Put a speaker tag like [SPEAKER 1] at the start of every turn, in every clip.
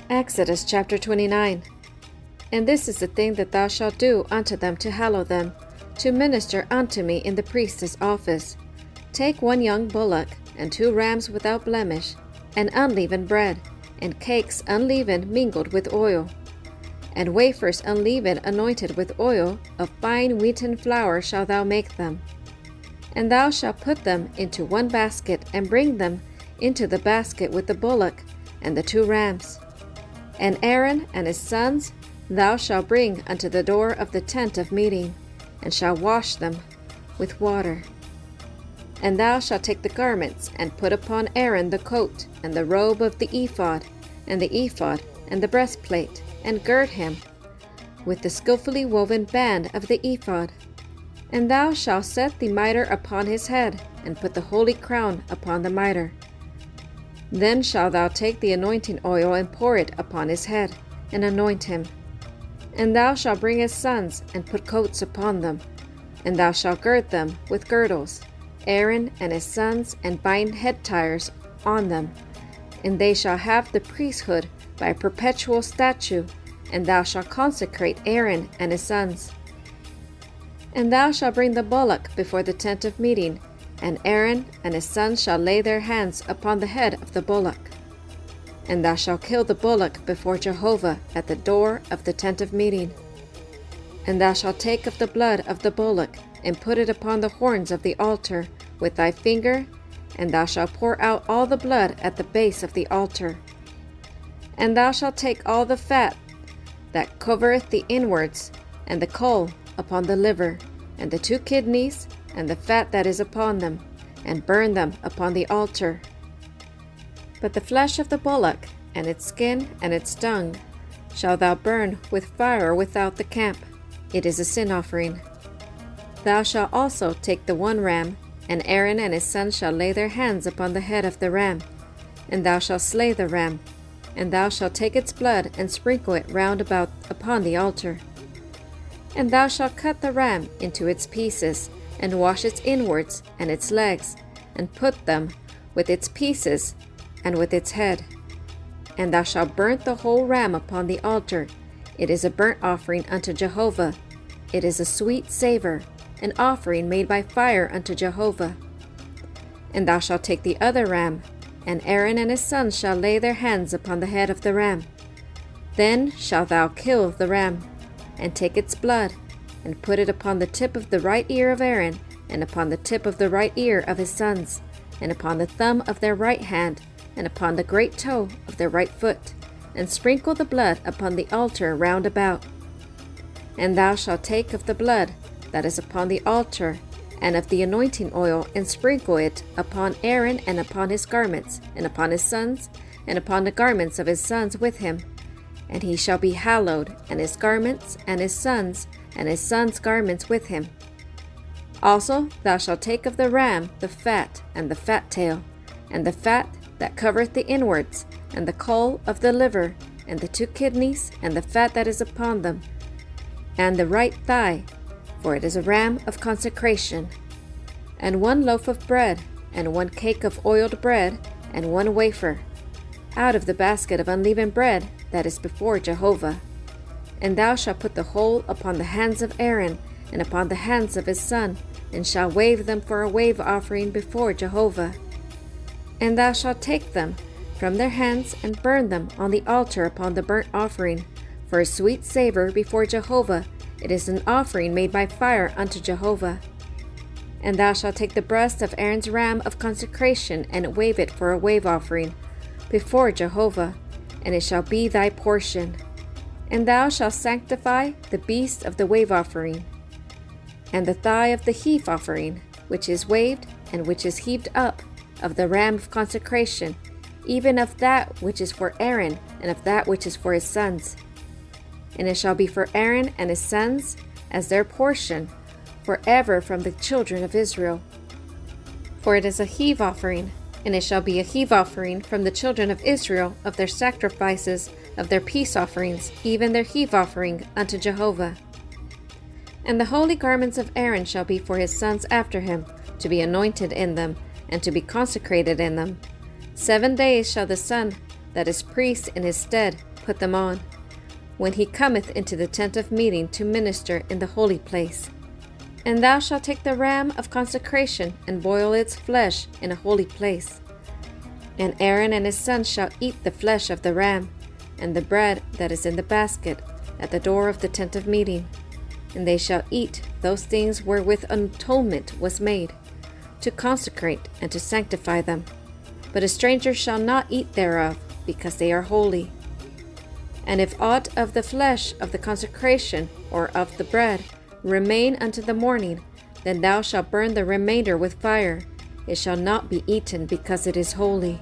[SPEAKER 1] Exodus chapter 29. And this is the thing that thou shalt do unto them to hallow them, to minister unto me in the priest's office. Take 1 young bullock, and 2 rams without blemish, and unleavened bread, and cakes unleavened mingled with oil, and wafers unleavened anointed with oil, of fine wheaten flour shalt thou make them. And thou shalt put them into 1 basket, and bring them into the basket with the bullock and the 2 rams. And Aaron and his sons thou shalt bring unto the door of the tent of meeting, and shalt wash them with water. And thou shalt take the garments, and put upon Aaron the coat, and the robe of the ephod, and the breastplate, and gird him with the skillfully woven band of the ephod. And thou shalt set the mitre upon his head, and put the holy crown upon the mitre. Then shalt thou take the anointing oil, and pour it upon his head, and anoint him. And thou shalt bring his sons, and put coats upon them, and thou shalt gird them with girdles, Aaron and his sons, and bind head tires on them. And they shall have the priesthood by a perpetual statute, and thou shalt consecrate Aaron and his sons. And thou shalt bring the bullock before the tent of meeting, and Aaron and his sons shall lay their hands upon the head of the bullock. And thou shalt kill the bullock before Jehovah at the door of the tent of meeting. And thou shalt take of the blood of the bullock, and put it upon the horns of the altar with thy finger, and thou shalt pour out all the blood at the base of the altar. And thou shalt take all the fat that covereth the inwards, and the caul upon the liver, and the 2 kidneys, and the fat that is upon them, and burn them upon the altar. But the flesh of the bullock, and its skin, and its tongue, shalt thou burn with fire without the camp. It is a sin offering. Thou shalt also take the 1 ram, and Aaron and his sons shall lay their hands upon the head of the ram, and thou shalt slay the ram, and thou shalt take its blood, and sprinkle it round about upon the altar. And thou shalt cut the ram into its pieces, and wash its inwards and its legs, and put them with its pieces and with its head. And thou shalt burn the whole ram upon the altar. It is a burnt offering unto Jehovah. It is a sweet savour, an offering made by fire unto Jehovah. And thou shalt take the other ram, and Aaron and his sons shall lay their hands upon the head of the ram. Then shalt thou kill the ram, and take its blood, and put it upon the tip of the right ear of Aaron, and upon the tip of the right ear of his sons, and upon the thumb of their right hand, and upon the great toe of their right foot, and sprinkle the blood upon the altar round about. And thou shalt take of the blood that is upon the altar, and of the anointing oil, and sprinkle it upon Aaron, and upon his garments, and upon his sons, and upon the garments of his sons with him. And he shall be hallowed, and his garments, and his sons' garments with him. Also thou shalt take of the ram the fat, and the fat tail, and the fat that covereth the inwards, and the caul of the liver, and the 2 kidneys, and the fat that is upon them, and the right thigh, for it is a ram of consecration. And 1 loaf of bread, and 1 cake of oiled bread, and 1 wafer, out of the basket of unleavened bread that is before Jehovah. And thou shalt put the whole upon the hands of Aaron, and upon the hands of his son, and shalt wave them for a wave offering before Jehovah. And thou shalt take them from their hands, and burn them on the altar upon the burnt offering, for a sweet savour before Jehovah. It is an offering made by fire unto Jehovah. And thou shalt take the breast of Aaron's ram of consecration, and wave it for a wave offering before Jehovah, and it shall be thy portion. And thou shalt sanctify the beast of the wave offering, and the thigh of the heave offering, which is waved, and which is heaved up, of the ram of consecration, even of that which is for Aaron, and of that which is for his sons. And it shall be for Aaron and his sons as their portion forever from the children of Israel. For it is a heave offering, and it shall be a heave offering from the children of Israel of their sacrifices, of their peace offerings, even their heave offering unto Jehovah. And the holy garments of Aaron shall be for his sons after him, to be anointed in them, and to be consecrated in them. 7 days shall the son that is priest in his stead put them on, when he cometh into the tent of meeting to minister in the holy place. And thou shalt take the ram of consecration, and boil its flesh in a holy place. And Aaron and his sons shall eat the flesh of the ram, and the bread that is in the basket, at the door of the tent of meeting. And they shall eat those things wherewith atonement was made, to consecrate and to sanctify them. But a stranger shall not eat thereof, because they are holy. And if aught of the flesh of the consecration, or of the bread, remain unto the morning, then thou shalt burn the remainder with fire. It shall not be eaten, because it is holy.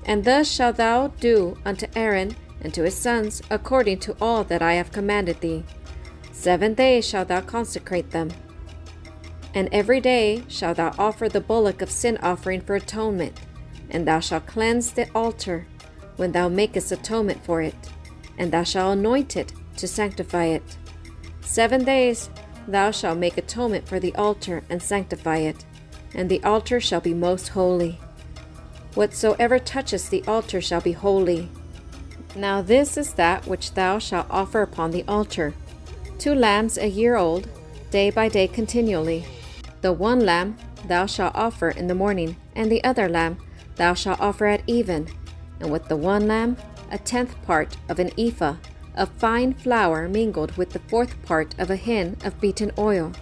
[SPEAKER 1] And thus shalt thou do unto Aaron and to his sons, according to all that I have commanded thee. 7 days shalt thou consecrate them. And every day shalt thou offer the bullock of sin offering for atonement, and thou shalt cleanse the altar, when thou makest atonement for it, and thou shalt anoint it to sanctify it. 7 days thou shalt make atonement for the altar and sanctify it, and the altar shall be most holy. Whatsoever toucheth the altar shall be holy. Now this is that which thou shalt offer upon the altar: 2 lambs a year old, day by day continually. The one lamb thou shalt offer in the morning, and the other lamb thou shalt offer at even. And with the one lamb 1/10 part of an ephah of fine flour mingled with the 4th part of a hin of beaten oil,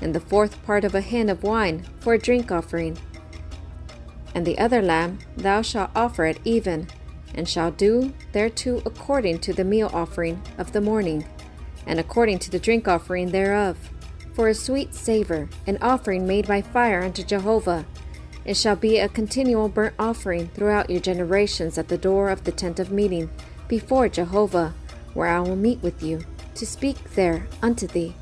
[SPEAKER 1] and the 4th part of a hin of wine for a drink offering. And the other lamb thou shalt offer at even, and shalt do thereto according to the meal offering of the morning, and according to the drink offering thereof, for a sweet savor, an offering made by fire unto Jehovah. It shall be a continual burnt offering throughout your generations at the door of the tent of meeting, before Jehovah, where I will meet with you, to speak there unto thee.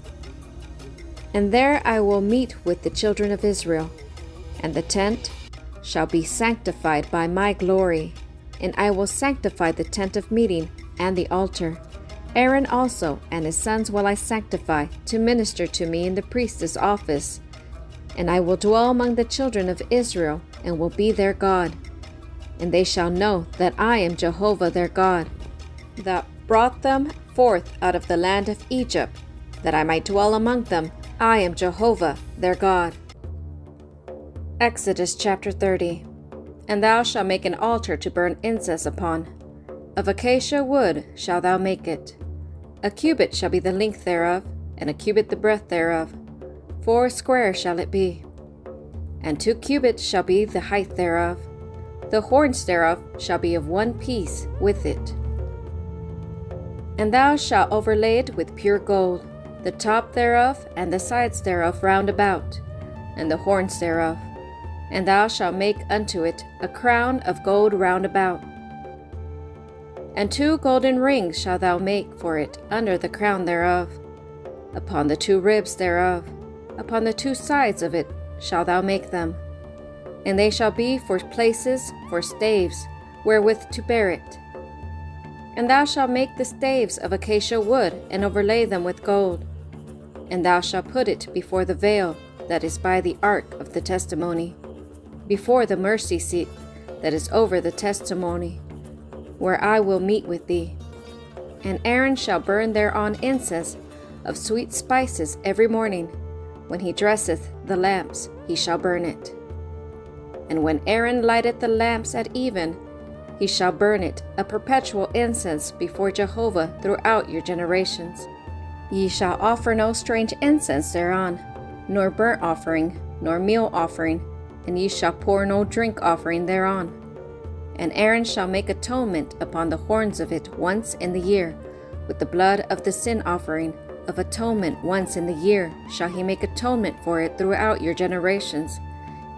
[SPEAKER 1] And there I will meet with the children of Israel, and the tent shall be sanctified by my glory, and I will sanctify the tent of meeting and the altar. Aaron also and his sons will I sanctify, to minister to me in the priest's office. And I will dwell among the children of Israel, and will be their God. And they shall know that I am Jehovah their God, that brought them forth out of the land of Egypt, that I might dwell among them. I am Jehovah their God. Exodus chapter 30. And thou shalt make an altar to burn incense upon. Of acacia wood shalt thou make it. A cubit shall be the length thereof, and a cubit the breadth thereof. 4 square shall it be. And 2 cubits shall be the height thereof. The horns thereof shall be of 1 piece with it. And thou shalt overlay it with pure gold, the top thereof and the sides thereof round about, and the horns thereof. And thou shalt make unto it a crown of gold round about. And 2 golden rings shalt thou make for it under the crown thereof, upon the 2 ribs thereof. Upon the 2 sides of it shalt thou make them. And they shall be for places for staves, wherewith to bear it. And thou shalt make the staves of acacia wood, and overlay them with gold. And thou shalt put it before the veil that is by the ark of the testimony, before the mercy seat that is over the testimony, where I will meet with thee. And Aaron shall burn thereon incense of sweet spices every morning. When he dresseth the lamps, he shall burn it. And when Aaron lighteth the lamps at even, he shall burn it, a perpetual incense before Jehovah throughout your generations. Ye shall offer no strange incense thereon, nor burnt offering, nor meal offering, and ye shall pour no drink offering thereon. And Aaron shall make atonement upon the horns of it once in the year, with the blood of the sin offering of atonement once in the year shall he make atonement for it throughout your generations.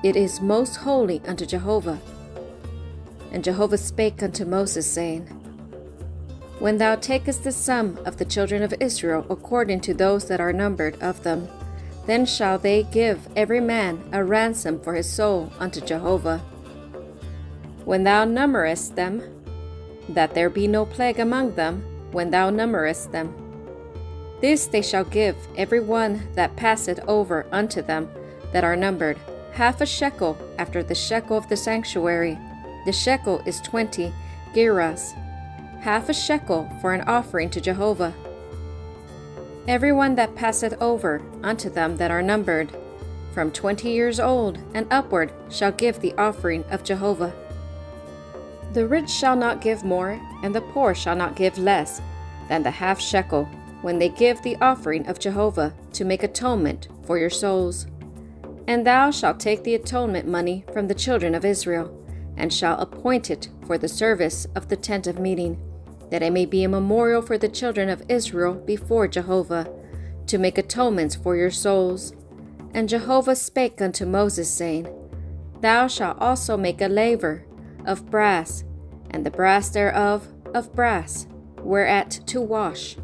[SPEAKER 1] It is most holy unto Jehovah. And Jehovah spake unto Moses, saying, When thou takest the sum of the children of Israel according to those that are numbered of them, then shall they give every man a ransom for his soul unto Jehovah. When thou numberest them, that there be no plague among them, when thou numberest them, this they shall give every one that passeth over unto them that are numbered, half a shekel after the shekel of the sanctuary. The shekel is 20 gerahs. half a shekel for an offering to Jehovah. Every one that passeth over unto them that are numbered, from 20 years old and upward, shall give the offering of Jehovah. The rich shall not give more, and the poor shall not give less than the half shekel, when they give the offering of Jehovah, to make atonement for your souls. And thou shalt take the atonement money from the children of Israel, and shalt appoint it for the service of the tent of meeting, that it may be a memorial for the children of Israel before Jehovah, to make atonements for your souls. And Jehovah spake unto Moses, saying, Thou shalt also make a laver of brass, and the brass thereof of brass, whereat to wash.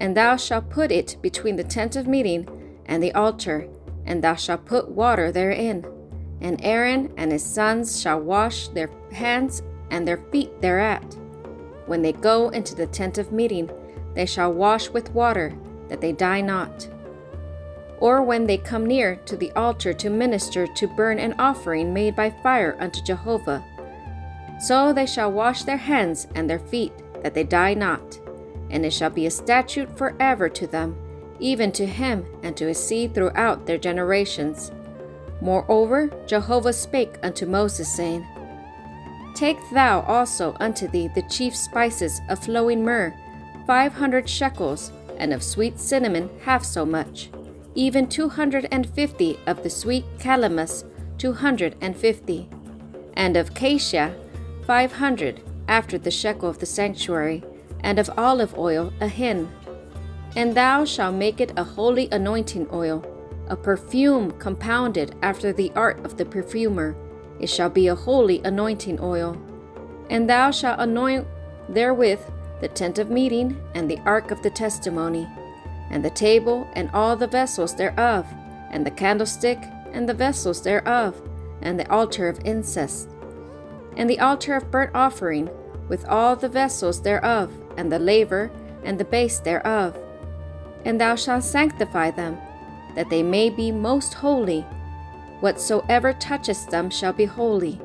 [SPEAKER 1] And thou shalt put it between the tent of meeting and the altar, and thou shalt put water therein. And Aaron and his sons shall wash their hands and their feet thereat. When they go into the tent of meeting, they shall wash with water, that they die not. Or when they come near to the altar to minister to burn an offering made by fire unto Jehovah, so they shall wash their hands and their feet, that they die not. And it shall be a statute forever to them, even to him and to his seed throughout their generations. Moreover, Jehovah spake unto Moses, saying, Take thou also unto thee the chief spices of flowing myrrh, 500 shekels, and of sweet cinnamon half so much, even 250 of the sweet calamus, 250, and of cassia 500, after the shekel of the sanctuary, and of olive oil a hin. And thou shalt make it a holy anointing oil, a perfume compounded after the art of the perfumer. It shall be a holy anointing oil. And thou shalt anoint therewith the tent of meeting, and the ark of the testimony, and the table, and all the vessels thereof, and the candlestick, and the vessels thereof, and the altar of incense, and the altar of burnt offering, with all the vessels thereof, and the laver, and the base thereof. And thou shalt sanctify them, that they may be most holy. Whatsoever toucheth them shall be holy.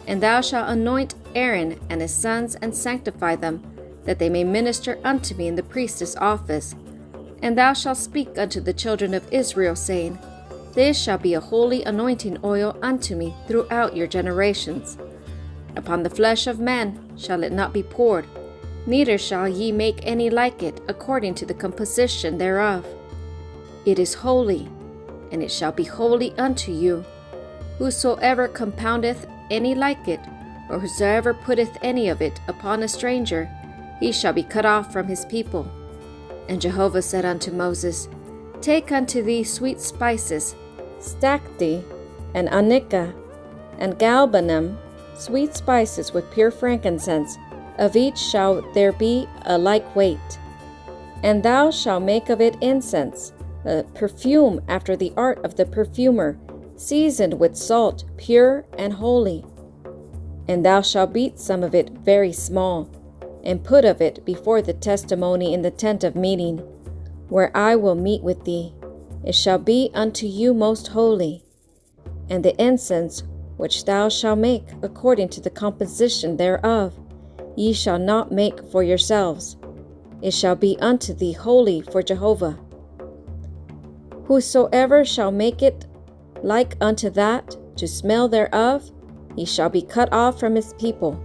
[SPEAKER 1] And thou shalt anoint Aaron and his sons, and sanctify them, that they may minister unto me in the priest's office. And thou shalt speak unto the children of Israel, saying, This shall be a holy anointing oil unto me throughout your generations. Upon the flesh of man shall it not be poured, neither shall ye make any like it according to the composition thereof. It is holy, and it shall be holy unto you. Whosoever compoundeth any like it, or whosoever putteth any of it upon a stranger, he shall be cut off from his people. And Jehovah said unto Moses, Take unto thee sweet spices, stacte, and onycha, and galbanum, sweet spices with pure frankincense, of each shall there be a like weight. And thou shalt make of it incense, a perfume after the art of the perfumer, seasoned with salt, pure and holy. And thou shalt beat some of it very small, and put of it before the testimony in the tent of meeting, where I will meet with thee. It shall be unto you most holy. And the incense which thou shalt make according to the composition thereof, ye shall not make for yourselves. It shall be unto thee holy for Jehovah. Whosoever shall make it like unto that, to smell thereof, he shall be cut off from his people.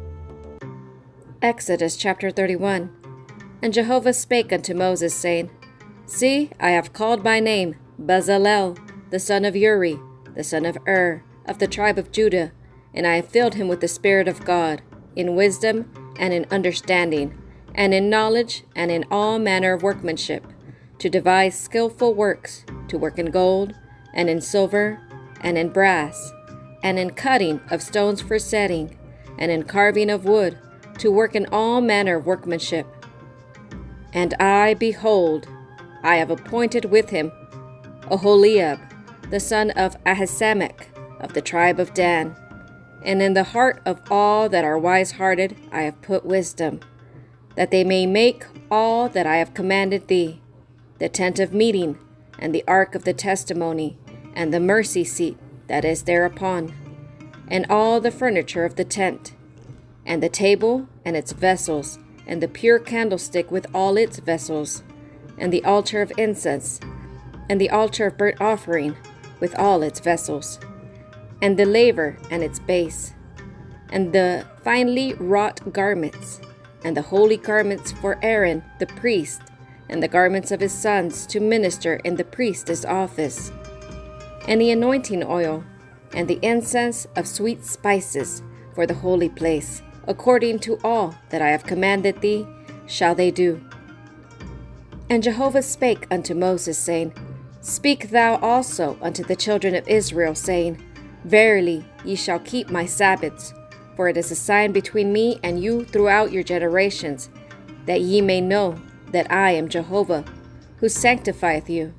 [SPEAKER 1] Exodus chapter 31. And Jehovah spake unto Moses, saying, See, I have called by name Bezalel, the son of Uri, the son of of the tribe of Judah, and I have filled him with the Spirit of God, in wisdom, and in understanding, and in knowledge, and in all manner of workmanship, to devise skillful works, to work in gold, and in silver, and in brass, and in cutting of stones for setting, and in carving of wood, to work in all manner of workmanship. And I, behold, I have appointed with him Oholiab, the son of Ahisamach, of the tribe of Dan. And in the heart of all that are wise-hearted I have put wisdom, that they may make all that I have commanded thee, the tent of meeting, and the ark of the testimony, and the mercy seat that is thereupon, and all the furniture of the tent, and the table and its vessels, and the pure candlestick with all its vessels, and the altar of incense, and the altar of burnt offering with all its vessels, and the laver and its base, and the finely wrought garments, and the holy garments for Aaron the priest, and the garments of his sons to minister in the priest's office, and the anointing oil, and the incense of sweet spices for the holy place, according to all that I have commanded thee, shall they do. And Jehovah spake unto Moses, saying, Speak thou also unto the children of Israel, saying, Verily ye shall keep my Sabbaths, for it is a sign between me and you throughout your generations, that ye may know that I am Jehovah, who sanctifieth you.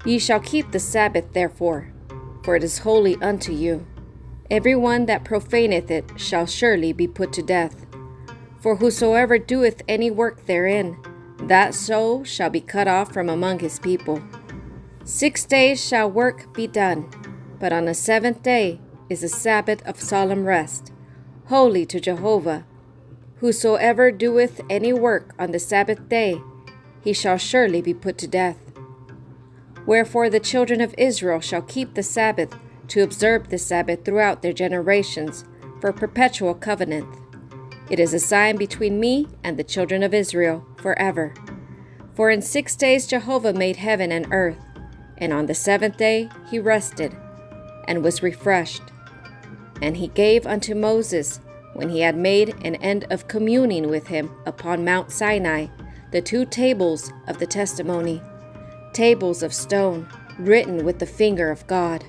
[SPEAKER 1] Ye shall keep the Sabbath therefore, for it is holy unto you. Every one that profaneth it shall surely be put to death. For whosoever doeth any work therein, that soul shall be cut off from among his people. 6 days shall work be done, but on the seventh day is a Sabbath of solemn rest, holy to Jehovah. Whosoever doeth any work on the Sabbath day, he shall surely be put to death. Wherefore the children of Israel shall keep the Sabbath, to observe the Sabbath throughout their generations, for perpetual covenant. It is a sign between me and the children of Israel forever. For in 6 days Jehovah made heaven and earth, and on the seventh day he rested, and was refreshed. And he gave unto Moses, when he had made an end of communing with him upon Mount Sinai, the 2 tables of the testimony, tables of stone, written with the finger of God.